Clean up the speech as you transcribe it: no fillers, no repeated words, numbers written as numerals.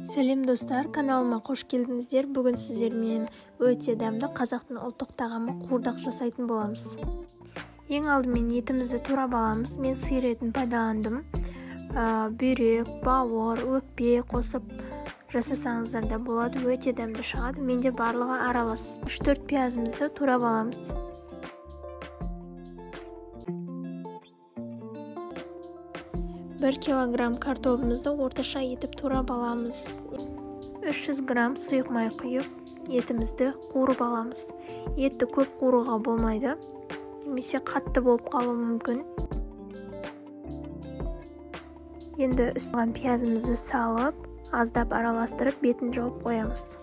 Сәлем достар, каналыма қош келдіңіздер. Бүгін сіздермен өте дәмді қазақтың ұлттық тағамы қуырдақ жасайтын боламыз. Ең алдымен етімізді турап аламыз. Мен сиыр етін пайдаландым. Бүйрек, бауыр, өкпе қосып жасасаңыздар да болады, өте дәмді шығады. Менде барлығы аралас. 3-4 пиязымызды турап аламыз. Бір килограмм картопымызды орташа етіп турап аламыз. 300 грамм сұйық май құйып, етімізді қуырып аламыз. Етті көп қуыруға болмайды, немесе қатты болып қалуы мүмкін. Енді үстіне пиязымызды салып, аздап араластырып, бетін жауып қоямыз.